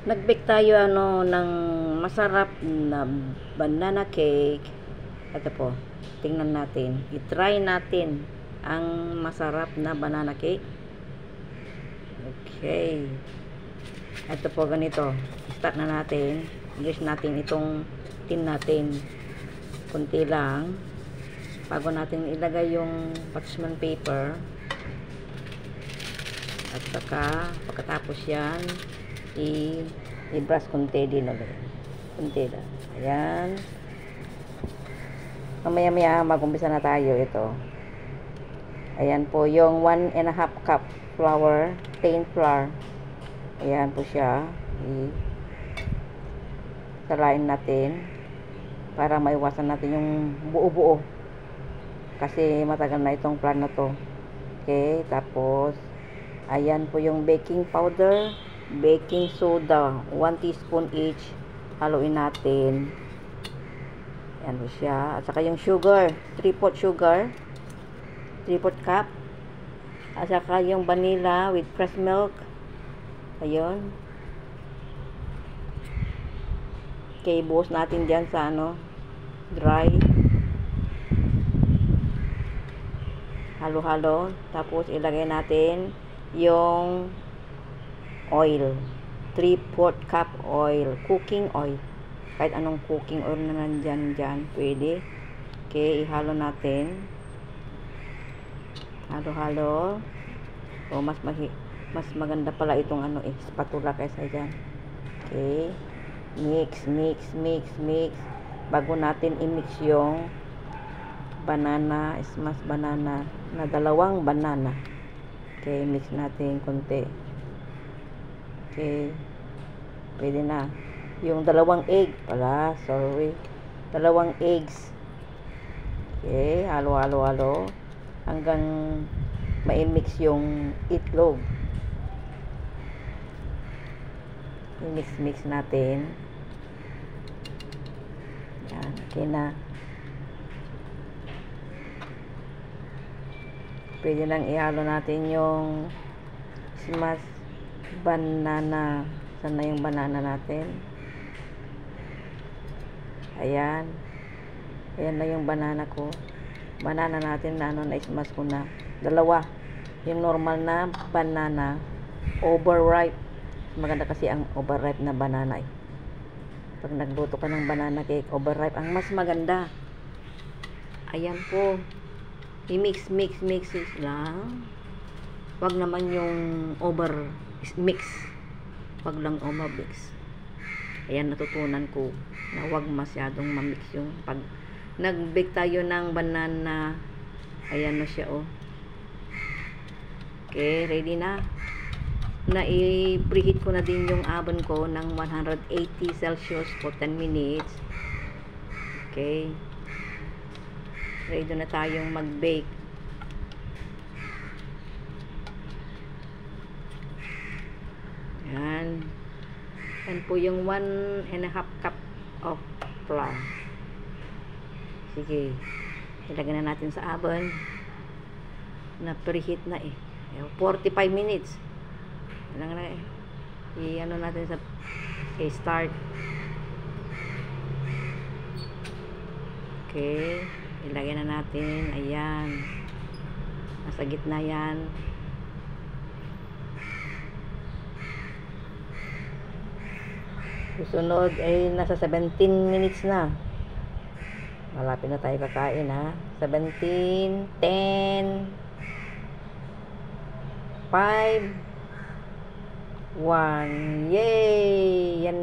Nag-bake tayo ng masarap na banana cake. Ito po, tingnan natin. I-try natin ang masarap na banana cake. Okay. Ito po ganito. Start na natin. Grease natin itong tin natin. Kunti lang. Bago natin ilagay yung parchment paper. At saka, pagkatapos yan, i-brush kunti din ulit. Kunti lang. Ayan. Mamaya-maya mag-umpisa na tayo ito. Ayan po yung 1.5 cup flour, plain flour. Ayan po siya. Salain natin para maiwasan natin yung buo-buo. Kasi matagal na itong plan na to. Okay, tapos ayan po yung baking powder, baking soda, 1 teaspoon each. Haluin natin. Ayan po siya. At saka yung sugar, 3/4 sugar, 3/4 cup. At saka yung vanilla with fresh milk. Ayun. Okay, buhos natin dyan sa dry. Halo-halo. Tapos ilagay natin yung oil. 3/4 cup oil. Cooking oil. Kahit anong cooking oil na nandyan dyan, pwede. Okay, ihalo natin. Halo-halo. O, mas maganda pala itong spatula kaysa dyan. Okay. Mix. Bago natin i-mix yung banana, smash banana, na 2 banana. Okay, mix natin konti. Okay. Pwede na. Yung 2 egg pala, sorry. 2 eggs. Okay, halo hanggang ma-mix yung itlog. I-mix natin. Yan, okay na. Pwede lang ihalo natin yung smash banana. Saan na yung banana natin? Ayan. Ayan na yung banana ko. Banana natin na na-smash ko na. 2. Yung normal na banana, overripe. Maganda kasi ang overripe na banana eh. Pag nagluto ka ng banana cake, overripe ang mas maganda. Ayan po. I-mix lang. Wag naman yung over mix. Wag lang over mix. Ayan, natutunan ko na wag masyadong ma-mix yung pag nag-bake tayo ng banana. Ayan na siya oh. Okay, ready na. I-preheat ko na din yung oven ko ng 180 Celsius for 10 minutes. Okay. Ready na tayong mag-bake. Yan. Yan po yung 1.5 cup of flour. Sige. Ilagay na natin sa oven. Na-preheat na eh. 45 minutes. I-ano natin sa start. Okay. Ilagay na natin. Ayan. Nasa gitna yan. Susunod ay nasa 17 minutes na. Malapit na tayo kakain ha. 17, 10, 5, 1. Yay! Yan.